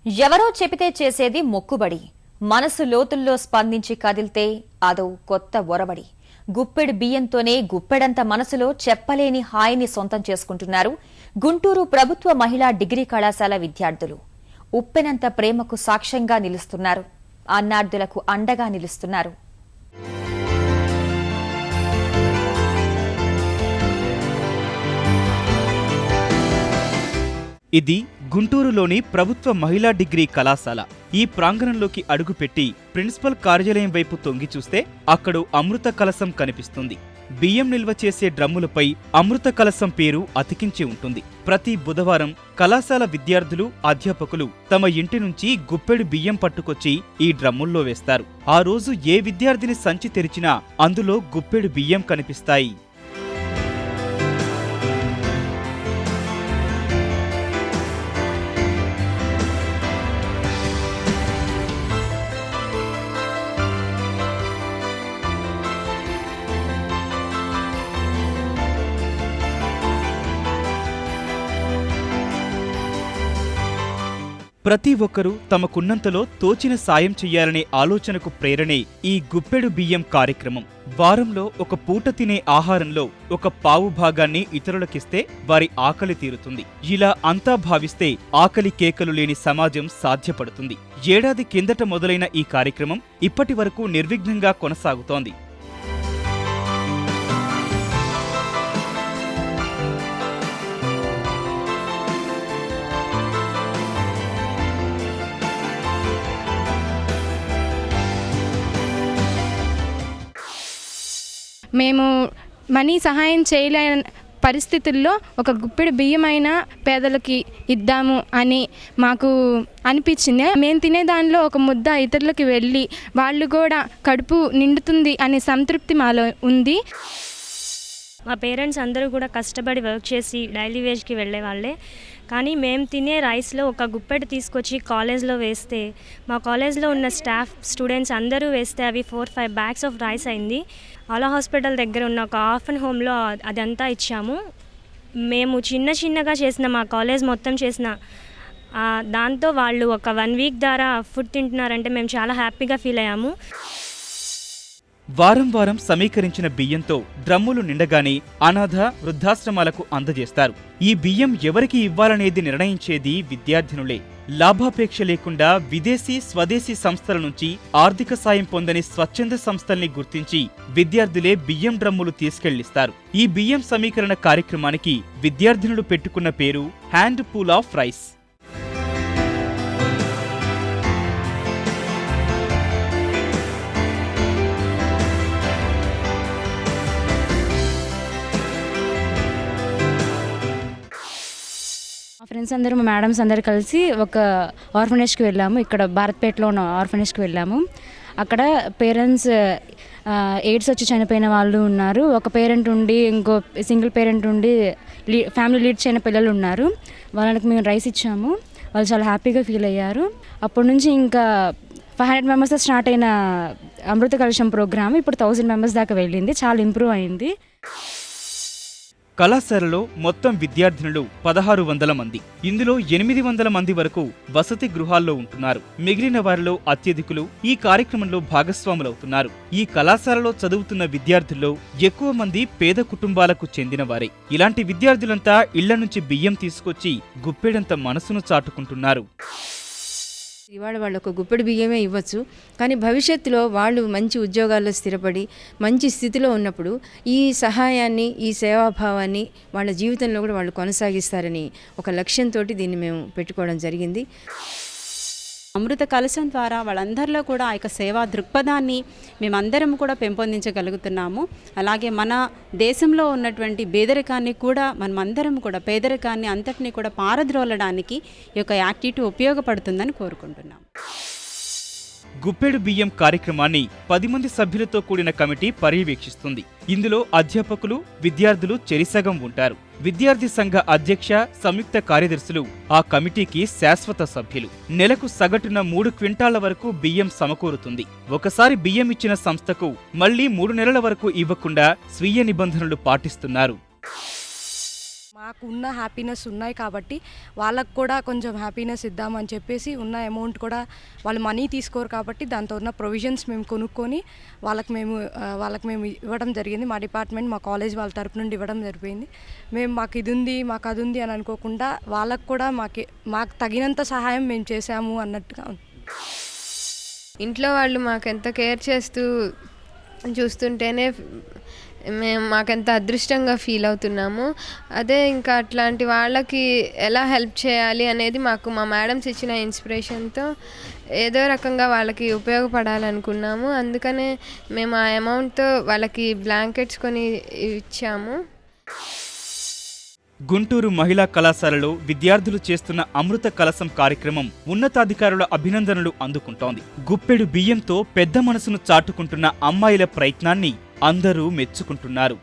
ఎవరో చెబితే చేసేది మొక్కుబడి. మనసు లోతుల్లో స్పందించి కదిల్తే అదో కొత్త ఒరబడి. గుప్పెడు బియ్యంతోనే గుప్పెడంత మనసులో చెప్పలేని హాయిని సొంతం చేసుకుంటున్నారు గుంటూరు ప్రభుత్వ మహిళా డిగ్రీ కళాశాల విద్యార్థులు. ఉప్పెనంత ప్రేమకు సాక్ష్యంగా నిలుస్తున్నారు. అన్నార్థులకు అండగా నిలుస్తున్నారు. ఇది గుంటూరులోని ప్రభుత్వ మహిళా డిగ్రీ కళాశాల. ఈ ప్రాంగణంలోకి అడుగుపెట్టి ప్రిన్సిపల్ కార్యాలయం వైపు తొంగి చూస్తే అక్కడ అమృత కలశం కనిపిస్తుంది. బియ్యం నిల్వ చేసే డ్రమ్ములపై అమృత కలశం పేరు అతికించి ఉంటుంది. ప్రతి బుధవారం కళాశాల విద్యార్థులు, అధ్యాపకులు తమ ఇంటి నుంచి గుప్పెడు బియ్యం పట్టుకొచ్చి ఈ డ్రమ్ముల్లో వేస్తారు. ఆ రోజు ఏ విద్యార్థిని సంచి తెరిచినా అందులో గుప్పెడు బియ్యం కనిపిస్తాయి. ప్రతి ఒక్కరూ తమకున్నంతలో తోచిన సాయం చెయ్యాలనే ఆలోచనకు ప్రేరణే ఈ గుప్పెడు బియ్యం కార్యక్రమం. వారంలో ఒక పూట తినే ఆహారంలో ఒక పావు భాగాన్ని ఇతరులకిస్తే వారి ఆకలి తీరుతుంది. ఇలా అంతా భావిస్తే ఆకలి కేకలు లేని సమాజం సాధ్యపడుతుంది. ఏడాది కిందట మొదలైన ఈ కార్యక్రమం ఇప్పటి వరకు నిర్విఘ్నంగా కొనసాగుతోంది. మేము మనీ సహాయం చేయలేని పరిస్థితుల్లో ఒక గుప్పెడు బియ్యమైన పేదలకి ఇద్దాము అని మాకు అనిపించింది. మేము తినే దానిలో ఒక ముద్ద ఇతరులకి వెళ్ళి వాళ్ళు కూడా కడుపు నిండుతుంది అనే సంతృప్తి మాలో ఉంది. మా పేరెంట్స్ అందరూ కూడా కష్టపడి వర్క్ చేసి డైలీ వేజ్కి వెళ్ళే వాళ్ళే. కానీ మేము తినే రైస్లో ఒక గుప్పెడు తీసుకొచ్చి కాలేజ్లో వేస్తే, మా కాలేజ్లో ఉన్న స్టాఫ్, స్టూడెంట్స్ అందరూ వేస్తే అవి 4-5 బ్యాగ్స్ ఆఫ్ రైస్ అయింది. అలా హాస్పిటల్ దగ్గర ఉన్న ఒక ఆర్ఫన్ హోమ్లో అదంతా ఇచ్చాము. మేము చిన్నగా చేసిన, మా కాలేజ్ మొత్తం చేసిన దాంతో వాళ్ళు ఒక 1 వీక్ ద్వారా ఫుడ్ తింటున్నారంటే మేము చాలా హ్యాపీగా ఫీల్ అయ్యాము. వారం వారం సమీకరించిన బియ్యంతో డ్రమ్ములు నిండగానే అనాథ, వృద్ధాశ్రమాలకు అందజేస్తారు. ఈ బియ్యం ఎవరికి ఇవ్వాలనేది నిర్ణయించేది విద్యార్థినులే. లాభాపేక్ష లేకుండా విదేశీ, స్వదేశీ సంస్థల నుంచి ఆర్థిక సాయం పొందని స్వచ్ఛంద సంస్థల్ని గుర్తించి విద్యార్థులే బియ్యం డ్రమ్ములు తీసుకెళ్లిస్తారు. ఈ బియ్యం సమీకరణ కార్యక్రమానికి విద్యార్థినులు పెట్టుకున్న పేరు హ్యాండ్ పూల్ ఆఫ్ రైస్. మా ఫ్రెండ్స్ అందరూ, మా మేడమ్స్ అందరూ కలిసి ఒక ఆర్ఫనేజ్కి వెళ్ళాము. ఇక్కడ భారత్పేటలో ఉన్న ఆర్ఫనేజ్కి వెళ్ళాము. అక్కడ పేరెంట్స్ ఎయిడ్స్ వచ్చి చనిపోయిన వాళ్ళు ఉన్నారు. ఒక పేరెంట్ ఉండి ఇంకో సింగిల్ పేరెంట్ ఉండి ఫ్యామిలీ లీడ్ చేయని పిల్లలు ఉన్నారు. వాళ్ళకి మేము రైస్ ఇచ్చాము. వాళ్ళు చాలా హ్యాపీగా ఫీల్ అయ్యారు. అప్పటి నుంచి ఇంకా 500 మెంబర్స్తో స్టార్ట్ అయిన అమృత కలశం ప్రోగ్రామ్ ఇప్పుడు 1000 మెంబర్స్ దాకా వెళ్ళింది. చాలా ఇంప్రూవ్ అయింది. కళాశాలలో మొత్తం విద్యార్థినులు 1600 మంది. ఇందులో 800 మంది వరకు వసతి గృహాల్లో ఉంటున్నారు. మిగిలిన వారిలో అత్యధికులు ఈ కార్యక్రమంలో భాగస్వాములవుతున్నారు. ఈ కళాశాలలో చదువుతున్న విద్యార్థుల్లో ఎక్కువ మంది పేద కుటుంబాలకు చెందినవారే. ఇలాంటి విద్యార్థులంతా ఇళ్ల నుంచి బియ్యం తీసుకొచ్చి గుప్పెడంత మనసును చాటుకుంటున్నారు. ఇవాళ వాళ్ళు ఒక గుప్పెడు బియ్యమే ఇవ్వచ్చు, కానీ భవిష్యత్తులో వాళ్ళు మంచి ఉద్యోగాల్లో స్థిరపడి మంచి స్థితిలో ఉన్నప్పుడు ఈ సహాయాన్ని, ఈ సేవాభావాన్ని వాళ్ళ జీవితంలో కూడా వాళ్ళు కొనసాగిస్తారని ఒక లక్ష్యంతో దీన్ని మేము పెట్టుకోవడం జరిగింది. అమృత కలశం ద్వారా వాళ్ళందరిలో కూడా ఆ యొక్క సేవా దృక్పథాన్ని మేమందరం కూడా పెంపొందించగలుగుతున్నాము. అలాగే మన దేశంలో ఉన్నటువంటి పేదరికాన్ని కూడా మనమందరం కూడా పేదరికాన్ని అంతటినీ కూడా పారద్రోలడానికి ఈ యొక్క యాక్టివిటీ ఉపయోగపడుతుందని కోరుకుంటున్నాం. గుప్పెడు బియ్యం కార్యక్రమాన్ని 10 మంది సభ్యులతో కూడిన కమిటీ పర్యవేక్షిస్తుంది. ఇందులో అధ్యాపకులు, విద్యార్థులు చెరిసగం ఉంటారు. విద్యార్థి సంఘ అధ్యక్ష, సంయుక్త కార్యదర్శులు ఆ కమిటీకి శాశ్వత సభ్యులు. నెలకు సగటున 3 క్వింటాళ్ల వరకు బియ్యం సమకూరుతుంది. ఒకసారి బియ్యం ఇచ్చిన సంస్థకు మళ్లీ 3 నెలల వరకు ఇవ్వకుండా స్వీయ నిబంధనలు పాటిస్తున్నారు. మాకు ఉన్న హ్యాపీనెస్ ఉన్నాయి కాబట్టి వాళ్ళకు కూడా కొంచెం హ్యాపీనెస్ ఇద్దామని చెప్పేసి ఉన్న అమౌంట్ కూడా వాళ్ళు మనీ తీసుకోరు కాబట్టి దాంతో ఉన్న ప్రొవిజన్స్ మేము కొనుక్కొని వాళ్ళకి మేము ఇవ్వడం జరిగింది. మా డిపార్ట్మెంట్ మా కాలేజ్ వాళ్ళ తరపు నుండి ఇవ్వడం జరిగింది. మేము మాకు ఇది ఉంది మాకు అది ఉంది అని అనుకోకుండా వాళ్ళకు కూడా మాకు తగినంత సహాయం మేము చేశాము అన్నట్టుగా. ఇంట్లో వాళ్ళు మాకెంత కేర్ చేస్తూ చూస్తుంటేనే మాకెంత అదృష్టంగా ఫీల్ అవుతున్నాము. అదే ఇంకా అట్లాంటి వాళ్ళకి ఎలా హెల్ప్ చేయాలి అనేది మాకు మా మేడమ్స్ ఇచ్చిన ఇన్స్పిరేషన్తో ఏదో రకంగా వాళ్ళకి ఉపయోగపడాలనుకున్నాము. అందుకనే మేము ఆ అమౌంట్తో వాళ్ళకి బ్లాంకెట్స్ కొని ఇచ్చాము. గుంటూరు మహిళా కళాశాలలో విద్యార్థులు చేస్తున్న అమృత కలశం కార్యక్రమం ఉన్నతాధికారుల అభినందనలు అందుకుంటోంది. గుప్పెడు బియ్యంతో పెద్ద మనసును చాటుకుంటున్న అమ్మాయిల ప్రయత్నాన్ని అందరూ మెచ్చుకుంటున్నారు.